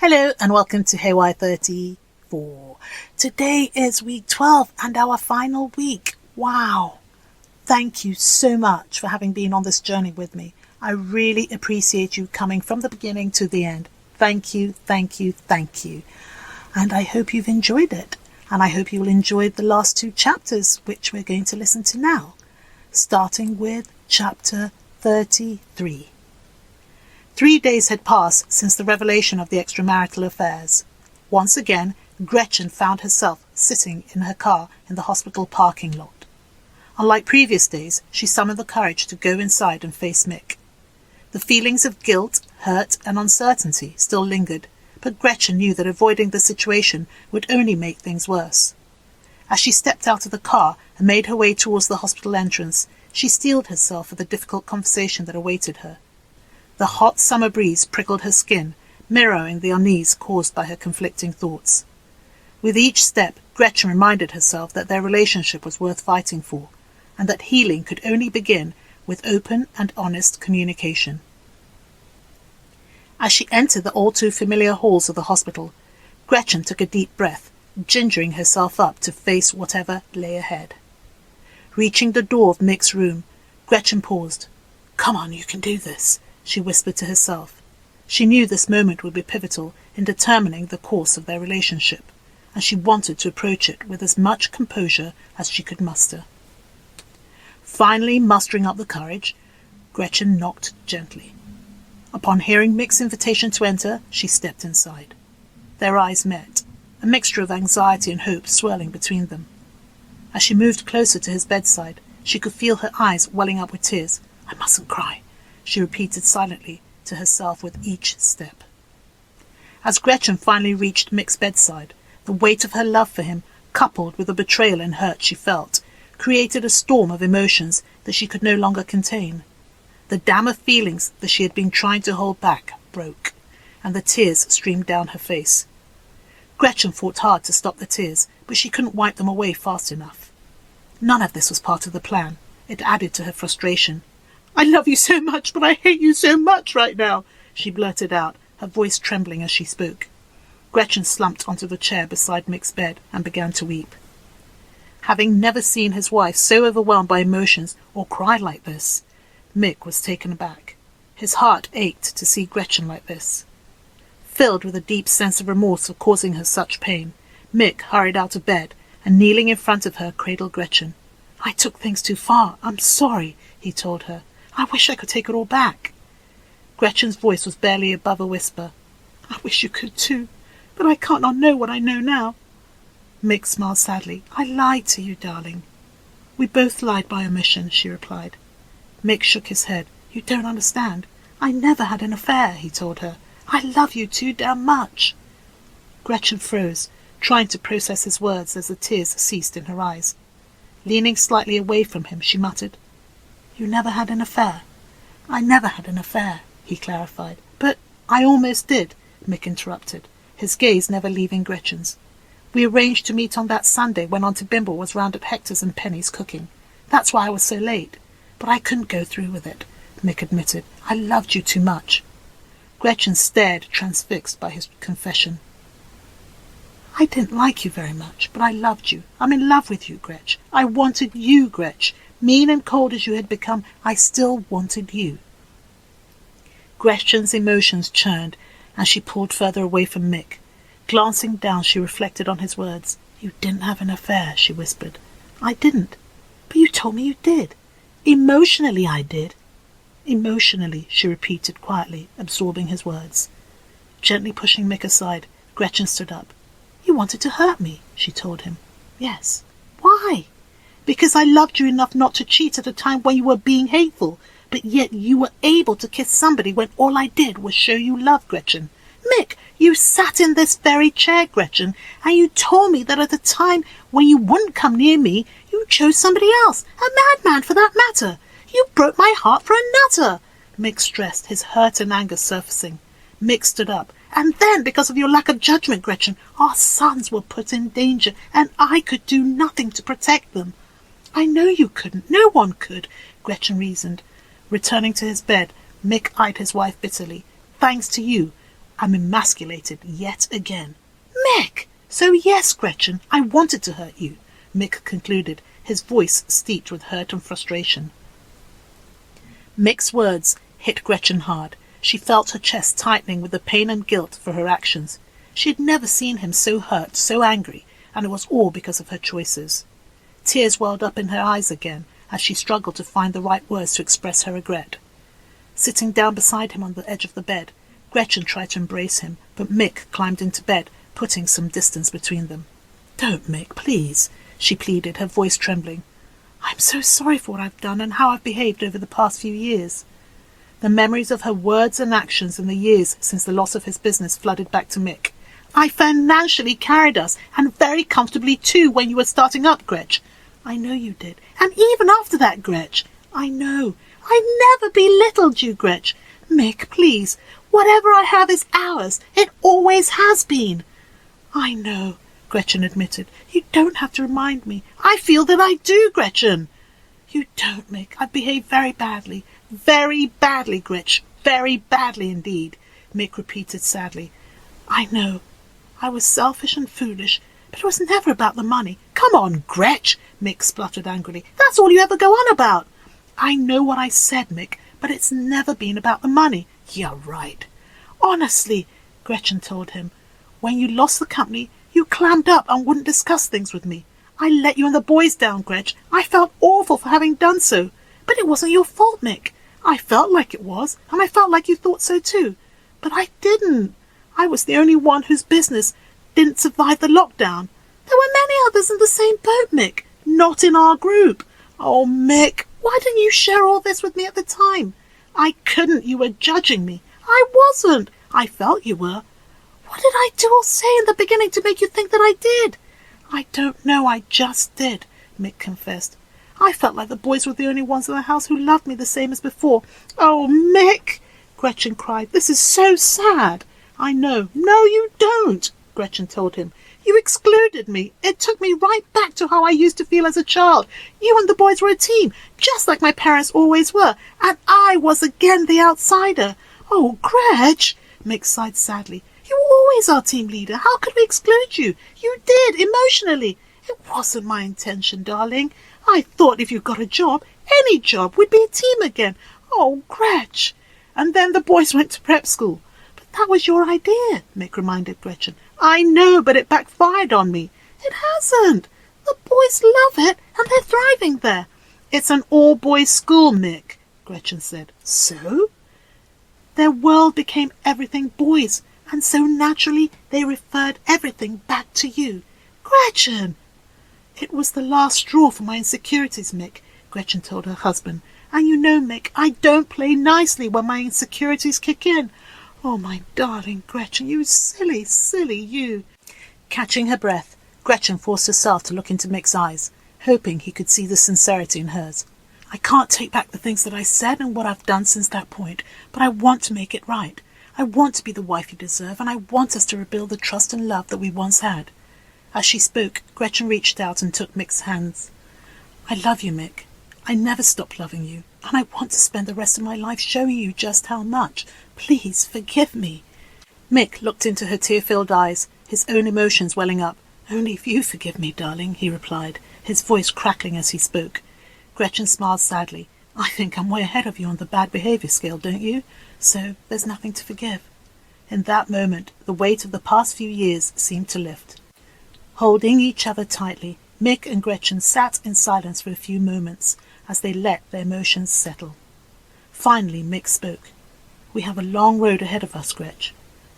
Hello and welcome to Haywire34. Today is week 12 and our final week. Wow. Thank you so much for having been on this journey with me. I really appreciate you coming from the beginning to the end. Thank you, thank you, thank you. And I hope you've enjoyed it. And I hope you will enjoy the last two chapters, which we're going to listen to now. Starting with chapter 33. 3 days had passed since the revelation of the extramarital affairs. Once again, Gretchen found herself sitting in her car in the hospital parking lot. Unlike previous days, she summoned the courage to go inside and face Mick. The feelings of guilt, hurt, and uncertainty still lingered, but Gretchen knew that avoiding the situation would only make things worse. As she stepped out of the car and made her way towards the hospital entrance, she steeled herself for the difficult conversation that awaited her. The hot summer breeze prickled her skin, mirroring the unease caused by her conflicting thoughts. With each step, Gretchen reminded herself that their relationship was worth fighting for, and that healing could only begin with open and honest communication. As she entered the all-too-familiar halls of the hospital, Gretchen took a deep breath, gingering herself up to face whatever lay ahead. Reaching the door of Mick's room, Gretchen paused. "Come on, you can do this," she whispered to herself. She knew this moment would be pivotal in determining the course of their relationship, and she wanted to approach it with as much composure as she could muster. Finally mustering up the courage, Gretchen knocked gently. Upon hearing Mick's invitation to enter, she stepped inside. Their eyes met, a mixture of anxiety and hope swirling between them. As she moved closer to his bedside, she could feel her eyes welling up with tears. "I mustn't cry," she repeated silently to herself with each step. As Gretchen finally reached Mick's bedside, the weight of her love for him, coupled with the betrayal and hurt she felt, created a storm of emotions that she could no longer contain. The dam of feelings that she had been trying to hold back broke, and the tears streamed down her face. Gretchen fought hard to stop the tears, but she couldn't wipe them away fast enough. None of this was part of the plan. It added to her frustration. "I love you so much, but I hate you so much right now," she blurted out, her voice trembling as she spoke. Gretchen slumped onto the chair beside Mick's bed and began to weep. Having never seen his wife so overwhelmed by emotions or cry like this, Mick was taken aback. His heart ached to see Gretchen like this. Filled with a deep sense of remorse for causing her such pain, Mick hurried out of bed and, kneeling in front of her, cradled Gretchen. "I took things too far. I'm sorry," he told her. "I wish I could take it all back." Gretchen's voice was barely above a whisper. "I wish you could too, but I can't unknow what I know now." Mick smiled sadly. "I lied to you, darling." "We both lied by omission," she replied. Mick shook his head. "You don't understand. I never had an affair," he told her. "I love you too damn much." Gretchen froze, trying to process his words as the tears ceased in her eyes. Leaning slightly away from him, she muttered, "You never had an affair." "I never had an affair," he clarified. "But I almost did," Mick interrupted, his gaze never leaving Gretchen's. "We arranged to meet on that Sunday when Auntie Bimble was round at Hector's and Penny's cooking. That's why I was so late. But I couldn't go through with it," Mick admitted. "I loved you too much." Gretchen stared, transfixed by his confession. "I didn't like you very much, but I loved you. I'm in love with you, Gretch. I wanted you, Gretch. Mean and cold as you had become, I still wanted you." Gretchen's emotions churned, and she pulled further away from Mick. Glancing down, she reflected on his words. "You didn't have an affair," she whispered. "I didn't. But you told me you did." "Emotionally, I did." "Emotionally," she repeated quietly, absorbing his words. Gently pushing Mick aside, Gretchen stood up. "You wanted to hurt me," she told him. "Yes." "Why?" "Because I loved you enough not to cheat at a time when you were being hateful, but yet you were able to kiss somebody when all I did was show you love, Gretchen. Mick, you sat in this very chair, Gretchen, and you told me that at a time when you wouldn't come near me, you chose somebody else, a madman for that matter. You broke my heart for a nutter." Mick stressed, his hurt and anger surfacing. Mick stood up. "And then, because of your lack of judgment, Gretchen, our sons were put in danger, and I could do nothing to protect them." "I know you couldn't. No one could," Gretchen reasoned. Returning to his bed, Mick eyed his wife bitterly. "Thanks to you, I'm emasculated yet again. Mick! So yes, Gretchen, I wanted to hurt you, Mick concluded, his voice steeped with hurt and frustration. Mick's words hit Gretchen hard. She felt her chest tightening with the pain and guilt for her actions. She had never seen him so hurt, so angry, and it was all because of her choices. Tears welled up in her eyes again as she struggled to find the right words to express her regret. Sitting down beside him on the edge of the bed, Gretchen tried to embrace him, but Mick climbed into bed, putting some distance between them. "Don't, Mick, please," she pleaded, her voice trembling. "I'm so sorry for what I've done and how I've behaved over the past few years." The memories of her words and actions in the years since the loss of his business flooded back to Mick. "I financially carried us, and very comfortably too, when you were starting up, Gretch." "I know you did. And even after that, Gretch." "I know. I never belittled you, Gretch." "Mick, please. Whatever I have is ours. It always has been." "I know," Gretchen admitted. "You don't have to remind me. I feel that I do, Gretchen." "You don't, Mick. I've behaved very badly. Very badly, Gretch. Very badly indeed," Mick repeated sadly. "I know. I was selfish and foolish, but it was never about the money." "Come on, Gretch," Mick spluttered angrily. "That's all you ever go on about." "I know what I said, Mick, but it's never been about the money." "You're right." "Honestly," Gretchen told him, "when you lost the company, you clammed up and wouldn't discuss things with me. I let you and the boys down, Gretch. I felt awful for having done so. But it wasn't your fault, Mick. I felt like it was, and I felt like you thought so too. But I didn't. I was the only one whose business didn't survive the lockdown. There were many others in the same boat, Mick. Not in our group. Oh, Mick, why didn't you share all this with me at the time?" "I couldn't. You were judging me." "I wasn't. I felt you were." "What did I do or say in the beginning to make you think that I did?" "I don't know. I just did," Mick confessed. "I felt like the boys were the only ones in the house who loved me the same as before." "Oh, Mick," Gretchen cried, "this is so sad." "I know." "No, you don't," Gretchen told him. "You excluded me. It took me right back to how I used to feel as a child. You and the boys were a team, just like my parents always were, and I was again the outsider." "Oh, Gretch," Mick sighed sadly. "You were always our team leader. How could we exclude you? You did, emotionally." "It wasn't my intention, darling. I thought if you got a job, any job, we'd be a team again." "Oh, Gretch." "And then the boys went to prep school." "But that was your idea," Mick reminded Gretchen. "I know, but it backfired on me." "It hasn't. The boys love it, and they're thriving there." "It's an all-boys school, Mick," Gretchen said. "So?" "Their world became everything boys, and so naturally they referred everything back to you." "Gretchen!" "It was the last straw for my insecurities, Mick," Gretchen told her husband. "And you know, Mick, I don't play nicely when my insecurities kick in." "Oh, my darling Gretchen, you silly, silly you." Catching her breath, Gretchen forced herself to look into Mick's eyes, hoping he could see the sincerity in hers. "I can't take back the things that I said and what I've done since that point, but I want to make it right. I want to be the wife you deserve, and I want us to rebuild the trust and love that we once had." As she spoke, Gretchen reached out and took Mick's hands. "I love you, Mick. I never stopped loving you, and I want to spend the rest of my life showing you just how much. Please forgive me." Mick looked into her tear-filled eyes, his own emotions welling up. "Only if you forgive me, darling," he replied, his voice crackling as he spoke. Gretchen smiled sadly. "I think I'm way ahead of you on the bad behaviour scale, don't you? So there's nothing to forgive." In that moment, the weight of the past few years seemed to lift. Holding each other tightly, Mick and Gretchen sat in silence for a few moments as they let their emotions settle. Finally, Mick spoke. "We have a long road ahead of us, Gretch."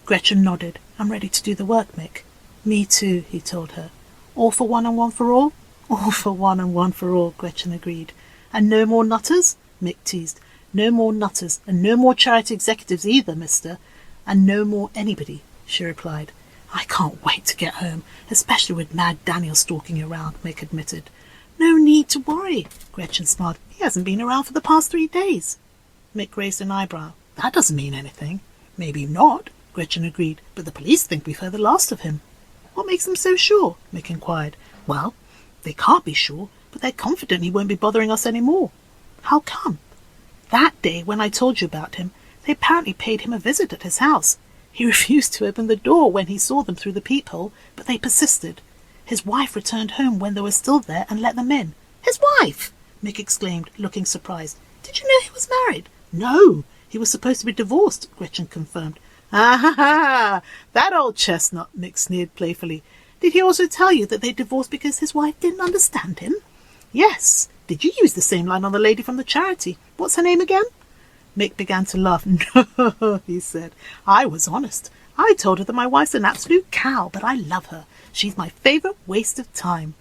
Gretchen nodded. "I'm ready to do the work, Mick." "Me too," he told her. "All for one and one for all?" "All for one and one for all," Gretchen agreed. "And no more nutters?" Mick teased. "No more nutters, and no more charity executives either, mister." "And no more anybody," she replied. "I can't wait to get home, especially with Mad Daniel stalking around," Mick admitted. "No need to worry," Gretchen smiled. "He hasn't been around for the past 3 days." Mick raised an eyebrow. "That doesn't mean anything." "Maybe not," Gretchen agreed, "but the police think we've heard the last of him." "What makes them so sure?" Mick inquired. "Well, they can't be sure, but they're confident he won't be bothering us any more." "How come?" "That day when I told you about him, they apparently paid him a visit at his house. He refused to open the door when he saw them through the peephole, but they persisted. His wife returned home when they were still there and let them in. His wife! Mick exclaimed, looking surprised. Did you know he was married? No, he was supposed to be divorced, Gretchen confirmed. Ah ha ha! That old chestnut, Mick sneered playfully. Did he also tell you that they divorced because his wife didn't understand him? Yes. Did you use the same line on the lady from the charity? What's her name again? Mick began to laugh. No, he said. I was honest. I told her that my wife's an absolute cow, but I love her. She's my favourite waste of time.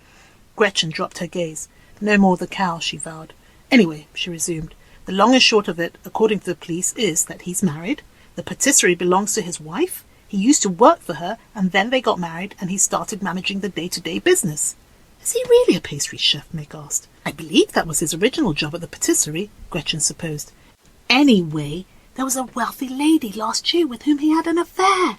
Gretchen dropped her gaze. No more the cow, she vowed. Anyway, she resumed, the long and short of it, according to the police, is that he's married. The patisserie belongs to his wife. He used to work for her, and then they got married, and he started managing the day-to-day business. Is he really a pastry chef? Mick asked. I believe that was his original job at the patisserie, Gretchen supposed. Anyway, there was a wealthy lady last year with whom he had an affair.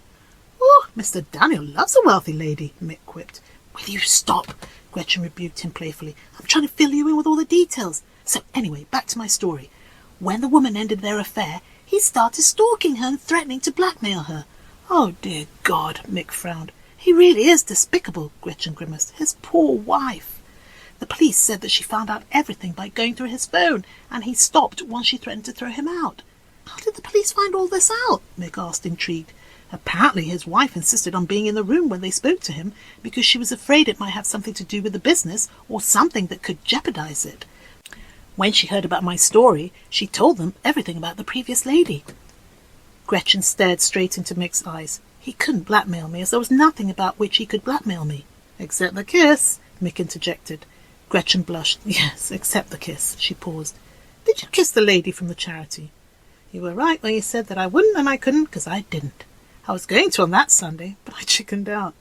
Oh, Mr. Daniel loves a wealthy lady, Mick quipped. Will you stop? Gretchen rebuked him playfully. I'm trying to fill you in with all the details. So anyway, back to my story. When the woman ended their affair, he started stalking her and threatening to blackmail her. Oh, dear God, Mick frowned. He really is despicable, Gretchen grimaced. His poor wife. The police said that she found out everything by going through his phone, and he stopped once she threatened to throw him out. How did the police find all this out? Mick asked, intrigued. Apparently his wife insisted on being in the room when they spoke to him because she was afraid it might have something to do with the business or something that could jeopardize it. When she heard about my story, she told them everything about the previous lady. Gretchen stared straight into Mick's eyes. He couldn't blackmail me, as there was nothing about which he could blackmail me. Except the kiss, Mick interjected. Gretchen blushed. Yes, except the kiss. She paused. Did you kiss the lady from the charity? You were right when you said that I wouldn't and I couldn't, because I didn't. I was going to on that Sunday, but I chickened out.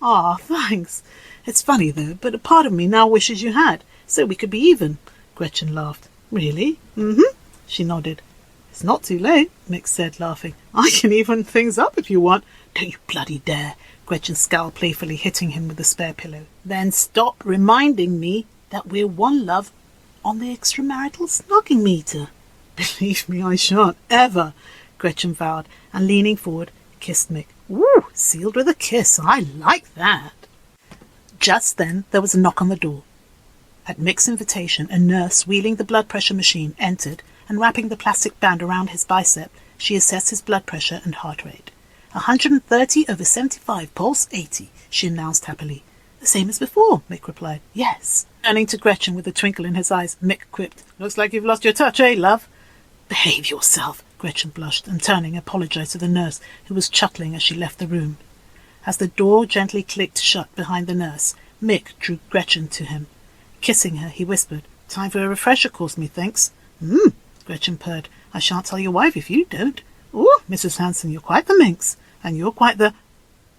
Ah, thanks. It's funny, though, but a part of me now wishes you had, so we could be even. Gretchen laughed. Really? Mm-hmm. She nodded. It's not too late, Mick said, laughing. I can even things up if you want. Don't you bloody dare. Gretchen scowled playfully, hitting him with the spare pillow. Then stop reminding me that we're one love on the extramarital snogging meter. Believe me, I shan't, ever, Gretchen vowed, and leaning forward, kissed Mick. Woo! Sealed with a kiss. I like that. Just then there was a knock on the door. At Mick's invitation, a nurse wheeling the blood pressure machine entered, and wrapping the plastic band around his bicep, she assessed his blood pressure and heart rate. 130/75, pulse 80, she announced happily. The same as before, Mick replied. Yes. Turning to Gretchen with a twinkle in his eyes, Mick quipped. Looks like you've lost your touch, eh, love? Behave yourself, Gretchen blushed, and turning, apologized to the nurse, who was chuckling as she left the room. As the door gently clicked shut behind the nurse, Mick drew Gretchen to him. Kissing her, he whispered, Time for a refresher course, methinks. Gretchen purred. I shan't tell your wife if you don't. Oh, Mrs. Hanson, you're quite the minx, and you're quite the...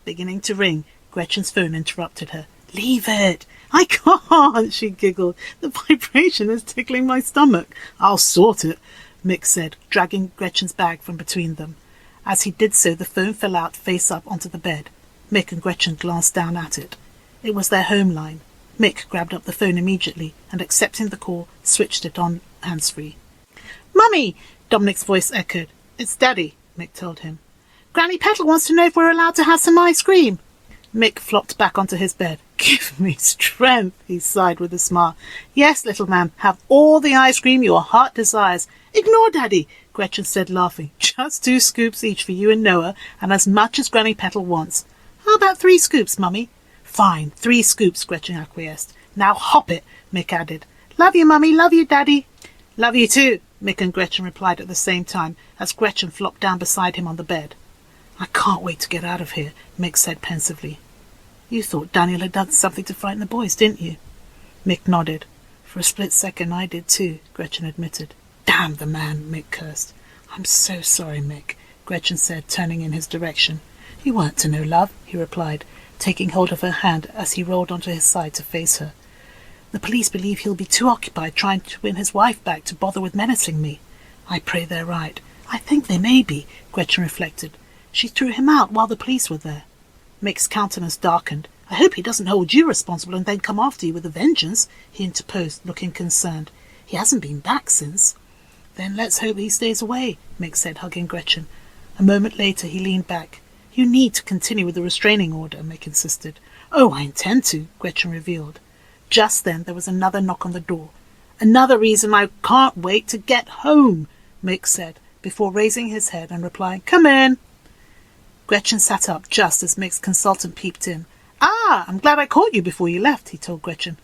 Beginning to ring, Gretchen's phone interrupted her. Leave it. I can't, she giggled. The vibration is tickling my stomach. I'll sort it, Mick said, dragging Gretchen's bag from between them. As he did so, the phone fell out face up onto the bed. Mick and Gretchen glanced down at it. It was their home line. Mick grabbed up the phone immediately and, accepting the call, switched it on hands-free. Mummy! Dominic's voice echoed. It's Daddy, Mick told him. Granny Petal wants to know if we're allowed to have some ice cream. Mick flopped back onto his bed. Give me strength, he sighed with a smile. Yes, little man, have all the ice cream your heart desires. Ignore Daddy, Gretchen said, laughing. Just 2 scoops each for you and Noah, and as much as Granny Petal wants. How about 3 scoops, Mummy? Fine, 3 scoops, Gretchen acquiesced. Now hop it, Mick added. Love you, Mummy, love you, Daddy. Love you too, Mick and Gretchen replied at the same time, as Gretchen flopped down beside him on the bed. I can't wait to get out of here, Mick said pensively. You thought Daniel had done something to frighten the boys, didn't you? Mick nodded. For a split second I did too, Gretchen admitted. Damn the man, Mick cursed. I'm so sorry, Mick, Gretchen said, turning in his direction. You weren't to know, love, he replied, taking hold of her hand as he rolled onto his side to face her. The police believe he'll be too occupied trying to win his wife back to bother with menacing me. I pray they're right. I think they may be, Gretchen reflected. She threw him out while the police were there. Mick's countenance darkened. I hope he doesn't hold you responsible and then come after you with a vengeance, he interposed, looking concerned. He hasn't been back since. Then let's hope he stays away, Mick said, hugging Gretchen. A moment later he leaned back. "You need to continue with the restraining order," Mick insisted. "Oh, I intend to," Gretchen revealed. Just then there was another knock on the door. "Another reason I can't wait to get home," Mick said, before raising his head and replying, "Come in." Gretchen sat up just as Mick's consultant peeped in. "Ah, I'm glad I caught you before you left," he told Gretchen.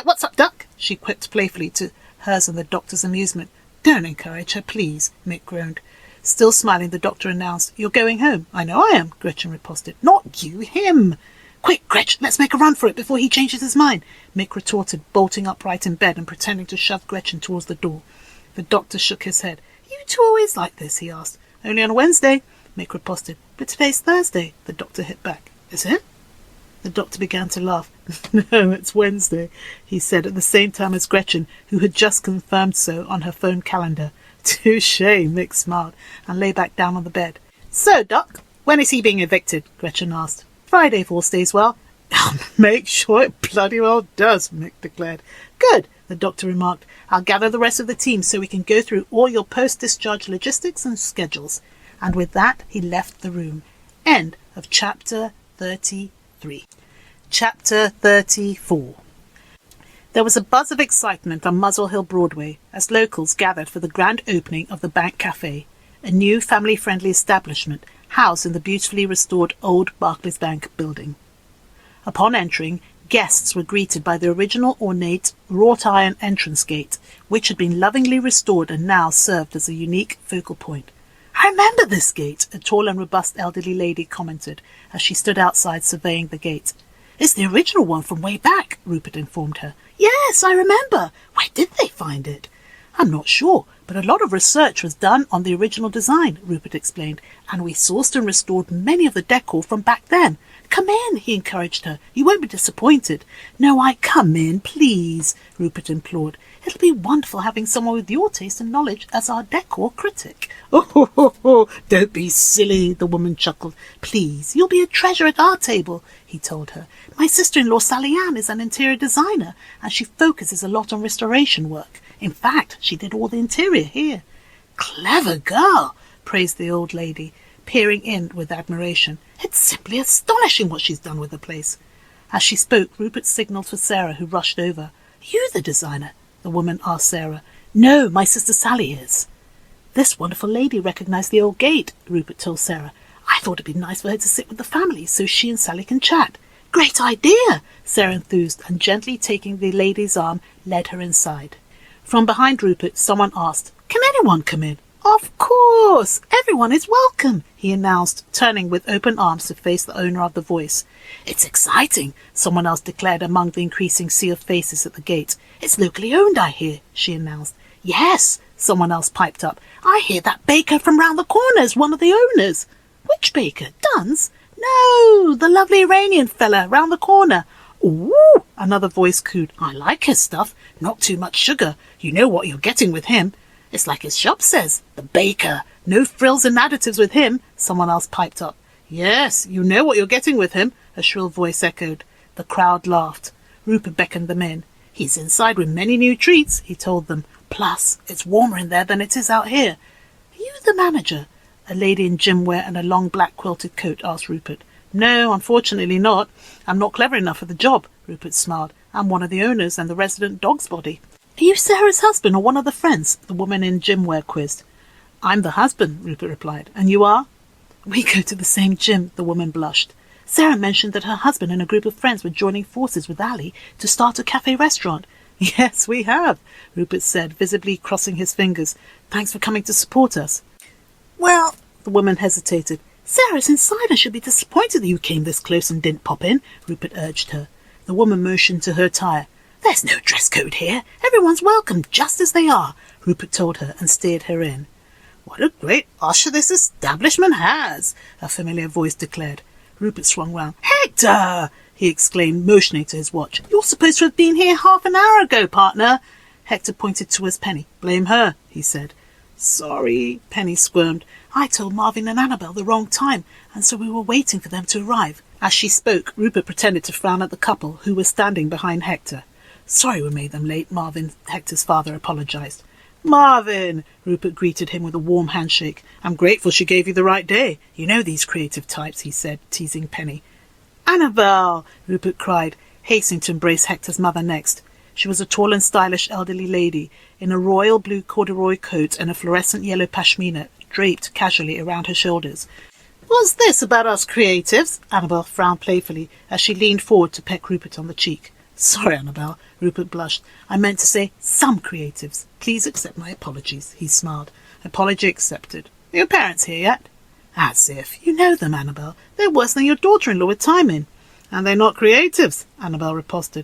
What's up, Duck?" she quipped playfully to hers and the doctor's amusement. "Don't encourage her, please," Mick groaned. Still smiling, the doctor announced, "You're going home." "I know I am," Gretchen riposted. "Not you, him." "Quick, Gretch, let's make a run for it before he changes his mind," Mick retorted, bolting upright in bed and pretending to shove Gretchen towards the door. The doctor shook his head. "You two always like this?" he asked. "Only on Wednesday," Mick riposted. "But today's Thursday," the doctor hit back. "Is it?" The doctor began to laugh. "No, it's Wednesday," he said at the same time as Gretchen, who had just confirmed so on her phone calendar. "Touché," Mick smiled and lay back down on the bed. "So, Doc, when is he being evicted?" Gretchen asked. "Friday, if all stays well." "I'll make sure it bloody well does," Mick declared. "Good," the doctor remarked. "I'll gather the rest of the team so we can go through all your post-discharge logistics and schedules." And with that he left the room. End of Chapter 33. Chapter 34. There was a buzz of excitement on Muswell Hill Broadway as locals gathered for the grand opening of the Bank Cafe, a new family-friendly establishment housed in the beautifully restored old Barclays Bank building. Upon entering, guests were greeted by the original ornate wrought-iron entrance gate, which had been lovingly restored and now served as a unique focal point. "I remember this gate," a tall and robust elderly lady commented as she stood outside surveying the gate. "It's the original one from way back," Rupert informed her. "Yes, I remember. Where did they find it?" "I'm not sure, but a lot of research was done on the original design," Rupert explained, "and we sourced and restored many of the decor from back then. Come in," he encouraged her. "You won't be disappointed." "No, come in, please," Rupert implored. "It'll be wonderful having someone with your taste and knowledge as our decor critic." "Oh, don't be silly," the woman chuckled. "Please, you'll be a treasure at our table," he told her. "My sister-in-law Sally Ann is an interior designer, and she focuses a lot on restoration work. In fact, she did all the interior here." "Clever girl," praised the old lady, peering in with admiration. "It's simply astonishing what she's done with the place." As she spoke, Rupert signalled for Sarah, who rushed over. "Are you the designer?" the woman asked Sarah. "No, my sister Sally is." "This wonderful lady recognised the old gate," Rupert told Sarah. "I thought it'd be nice for her to sit with the family so she and Sally can chat." "Great idea," Sarah enthused, and gently taking the lady's arm, led her inside. From behind Rupert, someone asked, "Can anyone come in?" "Of course, everyone is welcome," he announced, turning with open arms to face the owner of the voice. "It's exciting," someone else declared among the increasing sea of faces at the gate. "It's locally owned, I hear," she announced. "Yes," someone else piped up. "I hear that baker from round the corner is one of the owners." "Which baker? Dunn's?" "No, the lovely Iranian fella round the corner." "Ooh," another voice cooed. "I like his stuff. Not too much sugar. You know what you're getting with him." "It's like his shop says, the baker. No frills and additives with him," someone else piped up. "Yes, you know what you're getting with him," a shrill voice echoed. The crowd laughed. Rupert beckoned them in. "He's inside with many new treats," he told them. "Plus, it's warmer in there than it is out here." "Are you the manager?" a lady in gym wear and a long black quilted coat asked Rupert. "No, unfortunately not. I'm not clever enough for the job," Rupert smiled. "I'm one of the owners and the resident dog's body." "Are you Sarah's husband or one of the friends?" the woman in gym wear quizzed. "I'm the husband," Rupert replied. "And you are?" "We go to the same gym," the woman blushed. "Sarah mentioned that her husband and a group of friends were joining forces with Ali to start a cafe restaurant." "Yes, we have," Rupert said, visibly crossing his fingers. "Thanks for coming to support us." "Well," the woman hesitated. "Sarah's inside and she'll be disappointed that you came this close and didn't pop in," Rupert urged her. The woman motioned to her attire. "There's no dress code here. Everyone's welcome just as they are," Rupert told her and steered her in. "What a great usher this establishment has," a familiar voice declared. Rupert swung round. "Hector!" he exclaimed, motioning to his watch. "You're supposed to have been here half an hour ago, partner." Hector pointed towards Penny. "Blame her," he said. "Sorry," Penny squirmed. "I told Marvin and Annabelle the wrong time, and so we were waiting for them to arrive." As she spoke, Rupert pretended to frown at the couple who were standing behind Hector. "Sorry we made them late," Marvin, Hector's father, apologized. "Marvin!" Rupert greeted him with a warm handshake. "I'm grateful she gave you the right day. You know these creative types," he said, teasing Penny. "Annabelle!" Rupert cried, hastening to embrace Hector's mother next. She was a tall and stylish elderly lady, in a royal blue corduroy coat and a fluorescent yellow pashmina draped casually around her shoulders. "What's this about us creatives?" Annabelle frowned playfully as she leaned forward to peck Rupert on the cheek. "Sorry, Annabelle," Rupert blushed. "I meant to say some creatives. Please accept my apologies," he smiled. "Apology accepted. Are your parents here yet?" "As if. You know them, Annabelle. They're worse than your daughter-in-law with timing." "And they're not creatives," Annabelle riposted.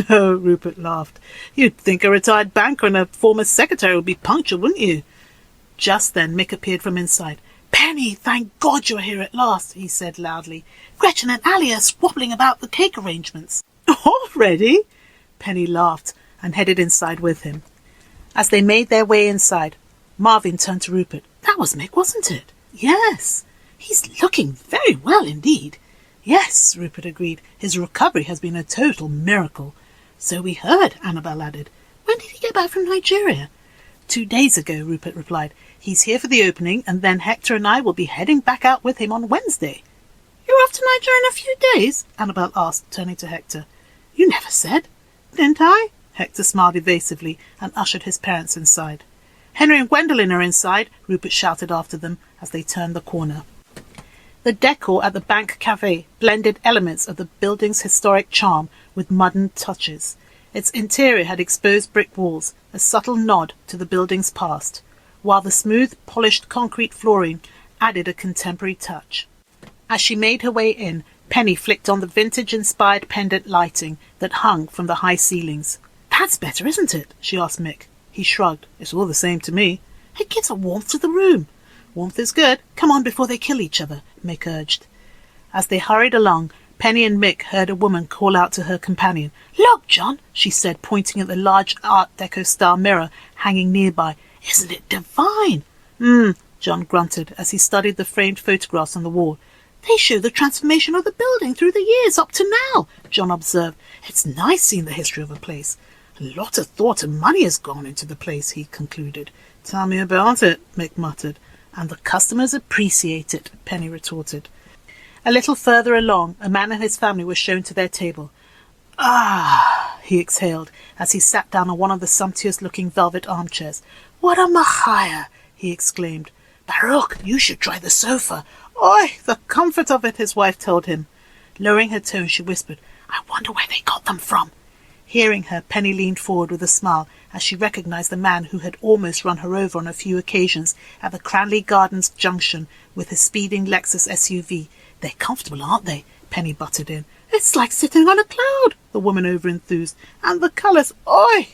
"No," Rupert laughed. "You'd think a retired banker and a former secretary would be punctual, wouldn't you?" Just then Mick appeared from inside. "Penny, thank God you're here at last," he said loudly. "Gretchen and Ali are squabbling about the cake arrangements." "Already?" Penny laughed and headed inside with him. As they made their way inside, Marvin turned to Rupert. "That was Mick, wasn't it?" "Yes." "He's looking very well indeed." "Yes," Rupert agreed. "His recovery has been a total miracle." "So we heard," Annabelle added. "When did he get back from Nigeria?" 2 days ago," Rupert replied. "He's here for the opening, and then Hector and I will be heading back out with him on Wednesday." "You're off to Nigeria in a few days?" Annabelle asked, turning to Hector. "You never said." "Didn't I?" Hector smiled evasively and ushered his parents inside. "Henry and Gwendolen are inside," Rupert shouted after them as they turned the corner. The decor at the Bank Cafe blended elements of the building's historic charm with modern touches. Its interior had exposed brick walls, a subtle nod to the building's past, while the smooth, polished concrete flooring added a contemporary touch. As she made her way in, Penny flicked on the vintage-inspired pendant lighting that hung from the high ceilings. "That's better, isn't it?" she asked Mick. He shrugged. "It's all the same to me." "It gives a warmth to the room." "Warmth is good. Come on before they kill each other," Mick urged. As they hurried along, Penny and Mick heard a woman call out to her companion. "Look, John," she said, pointing at the large Art Deco-style mirror hanging nearby. "Isn't it divine?" John grunted as he studied the framed photographs on the wall. "They show the transformation of the building through the years up to now," John observed. "It's nice seeing the history of a place." "A lot of thought and money has gone into the place," he concluded. "Tell me about it," Mick muttered. "And the customers appreciate it," Penny retorted. A little further along, a man and his family were shown to their table. "Ah," he exhaled as he sat down on one of the sumptuous-looking velvet armchairs. "What a machaya!" he exclaimed. "Baruch, you should try the sofa." "Oi, the comfort of it," his wife told him. Lowering her tone, she whispered, "I wonder where they got them from." Hearing her, Penny leaned forward with a smile as she recognized the man who had almost run her over on a few occasions at the Cranley Gardens junction with his speeding Lexus SUV. "They're comfortable, aren't they?" Penny butted in. "It's like sitting on a cloud," the woman over-enthused. "And the colours, oi!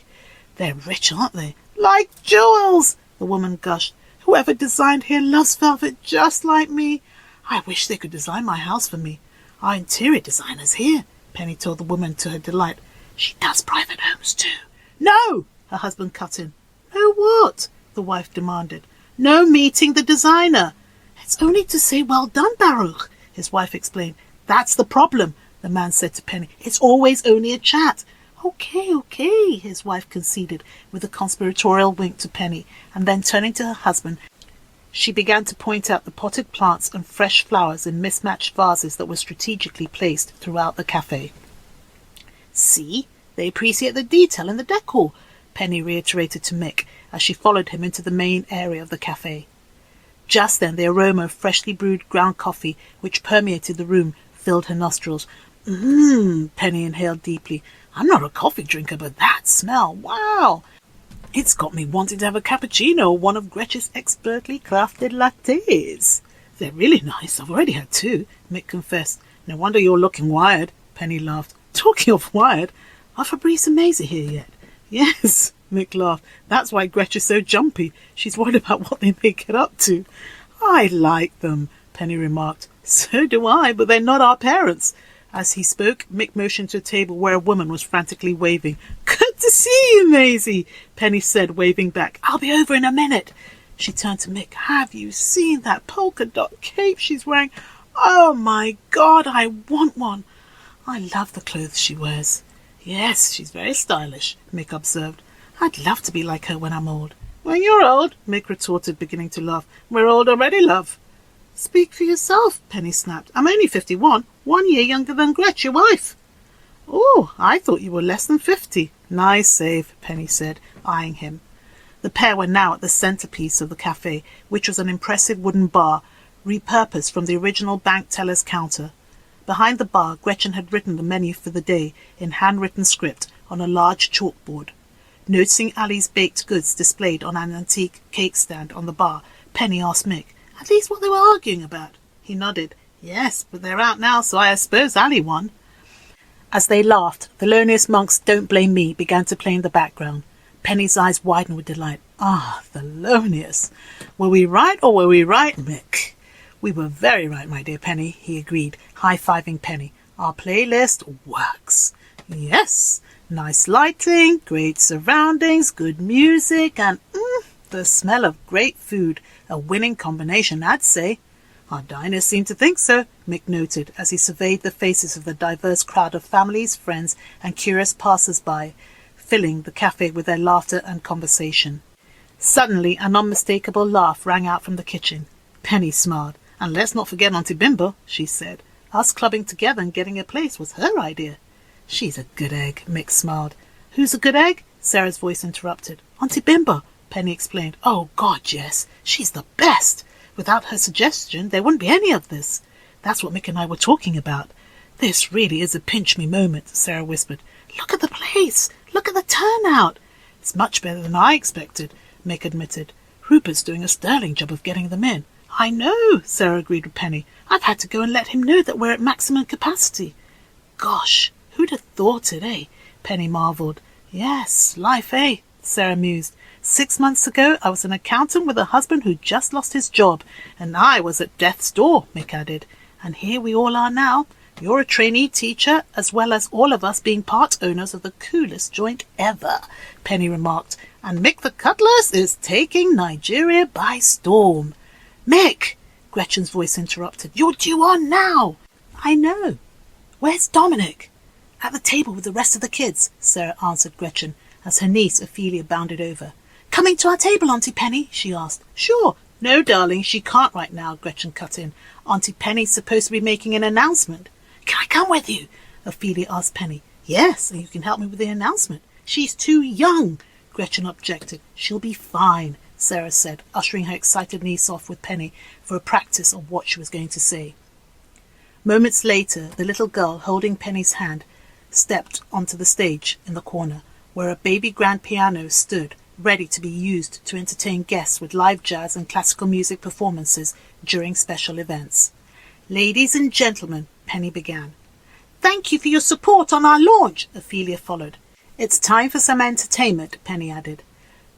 They're rich, aren't they?" "Like jewels," the woman gushed. "Whoever designed here loves velvet just like me. I wish they could design my house for me." "Our interior designer's here," Penny told the woman to her delight. "She does private homes too." "No!" her husband cut in. "No what?" the wife demanded. "No meeting the designer." "It's only to say well done, Baruch," his wife explained. "That's the problem," the man said to Penny. "It's always only a chat." Okay, his wife conceded with a conspiratorial wink to Penny, and then turning to her husband, she began to point out the potted plants and fresh flowers in mismatched vases that were strategically placed throughout the cafe. "See, they appreciate the detail in the decor," Penny reiterated to Mick as she followed him into the main area of the cafe. Just then the aroma of freshly brewed ground coffee, which permeated the room, filled her nostrils. Penny inhaled deeply. "I'm not a coffee drinker, but that smell, wow! It's got me wanting to have a cappuccino or one of Gretchen's expertly crafted lattes." "They're really nice. I've already had 2, Mick confessed. "No wonder you're looking wired," Penny laughed. "Talking of wired, are Fabrice and Maisie here yet?" "Yes," Mick laughed. "That's why Gretchen's so jumpy. She's worried about what they may get up to." "I like them," Penny remarked. "So do I, but they're not our parents." As he spoke, Mick motioned to a table where a woman was frantically waving. "Good to see you, Maisie," Penny said, waving back. "I'll be over in a minute." She turned to Mick. "Have you seen that polka dot cape she's wearing? Oh my God, I want one. I love the clothes she wears." "Yes, she's very stylish," Mick observed. "I'd love to be like her when I'm old." When you're old, Mick retorted, beginning to laugh. We're old already, love. Speak for yourself, Penny snapped. I'm only 51, 1 year younger than Gretch, your wife. Oh, I thought you were less than 50. Nice save, Penny said, eyeing him. The pair were now at the centrepiece of the cafe, which was an impressive wooden bar, repurposed from the original bank teller's counter. Behind the bar, Gretchen had written the menu for the day in handwritten script on a large chalkboard. Noticing Ali's baked goods displayed on an antique cake stand on the bar, Penny asked Mick, "At least what they were arguing about?" He nodded. "Yes, but they're out now, so I suppose Ali won." As they laughed, Thelonious Monk's Don't Blame Me began to play in the background. Penny's eyes widened with delight. Ah, Thelonious! Were we right or were we right, Mick? We were very right, my dear Penny, he agreed, high-fiving Penny. Our playlist works. Yes, nice lighting, great surroundings, good music, and the smell of great food. A winning combination, I'd say. Our diners seem to think so, Mick noted as he surveyed the faces of the diverse crowd of families, friends, and curious passers-by, filling the cafe with their laughter and conversation. Suddenly, an unmistakable laugh rang out from the kitchen. Penny smiled. "And let's not forget Auntie Bimbo," she said. "Us clubbing together and getting a place was her idea." "She's a good egg," Mick smiled. "Who's a good egg?" Sarah's voice interrupted. "Auntie Bimbo," Penny explained. "Oh, God, yes. She's the best. Without her suggestion, there wouldn't be any of this. That's what Mick and I were talking about." "This really is a pinch-me moment," Sarah whispered. "Look at the place. Look at the turnout." "It's much better than I expected," Mick admitted. "Rupert's doing a sterling job of getting them in." "I know," Sarah agreed with Penny. "I've had to go and let him know that we're at maximum capacity." "Gosh, who'd have thought it, eh?" Penny marvelled. "Yes, life, eh?" Sarah mused. 6 months ago, I was an accountant with a husband who just lost his job, and I was at death's door, Mick added. "And here we all are now. You're a trainee teacher, as well as all of us being part owners of the coolest joint ever," Penny remarked. "And Mick the Cutlass is taking Nigeria by storm." "Mick!" Gretchen's voice interrupted. "You're due on now." "I know. Where's Dominic?" "At the table with the rest of the kids," Sarah answered Gretchen, as her niece Ophelia bounded over. "Coming to our table, Auntie Penny?" she asked. "Sure." "No, darling, she can't right now," Gretchen cut in. "Auntie Penny's supposed to be making an announcement." "Can I come with you?" Ophelia asked Penny. "Yes, and you can help me with the announcement." "She's too young," Gretchen objected. "She'll be fine," Sarah said, ushering her excited niece off with Penny for a practice of what she was going to say. Moments later, the little girl, holding Penny's hand, stepped onto the stage in the corner, where a baby grand piano stood, ready to be used to entertain guests with live jazz and classical music performances during special events. "Ladies and gentlemen," Penny began. "Thank you for your support on our launch," Ophelia followed. "It's time for some entertainment," Penny added.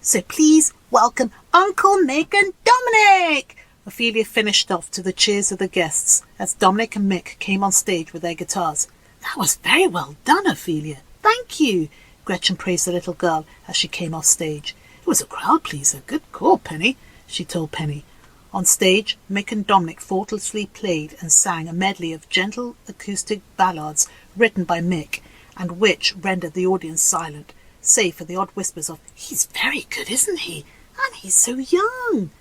"So please welcome Uncle Mick and Dominic!" Ophelia finished off to the cheers of the guests as Dominic and Mick came on stage with their guitars. "That was very well done, Ophelia. Thank you," Gretchen praised the little girl as she came off stage. "It was a crowd pleaser. Good call, Penny," she told Penny. On stage, Mick and Dominic faultlessly played and sang a medley of gentle acoustic ballads written by Mick, and which rendered the audience silent, save for the odd whispers of, "He's very good, isn't he? And he's so young."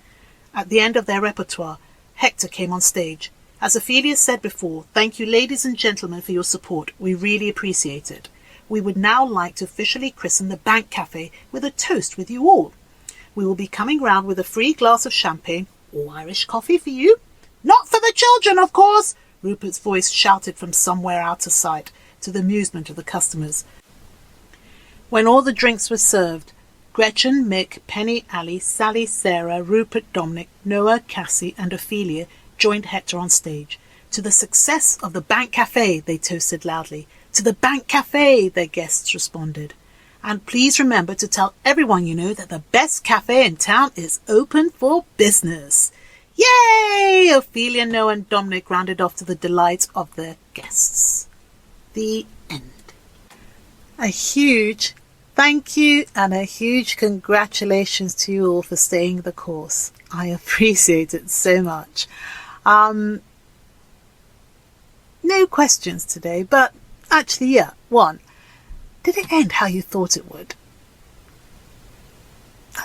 At the end of their repertoire, Hector came on stage. "As Ophelia said before, thank you ladies and gentlemen for your support. We really appreciate it. We would now like to officially christen the Bank Cafe with a toast with you all. We will be coming round with a free glass of champagne or Irish coffee for you." "Not for the children, of course," Rupert's voice shouted from somewhere out of sight, to the amusement of the customers. When all the drinks were served, Gretchen, Mick, Penny, Ali, Sally, Sarah, Rupert, Dominic, Noah, Cassie, and Ophelia joined Hector on stage. "To the success of the Bank Cafe," they toasted loudly. "To the Bank Cafe," their guests responded. "And please remember to tell everyone you know that the best cafe in town is open for business." Yay! Ophelia, Noah, and Dominic rounded off to the delight of their guests. The end. A huge thank you and a huge congratulations to you all for staying the course. I appreciate it so much. No questions today, but actually, yeah, one. Did it end how you thought it would?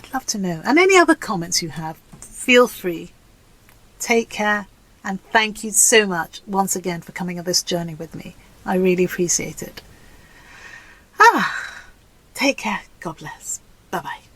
I'd love to know. And any other comments you have, feel free. Take care, and thank you so much once again for coming on this journey with me. I really appreciate it. Take care. God bless. Bye-bye.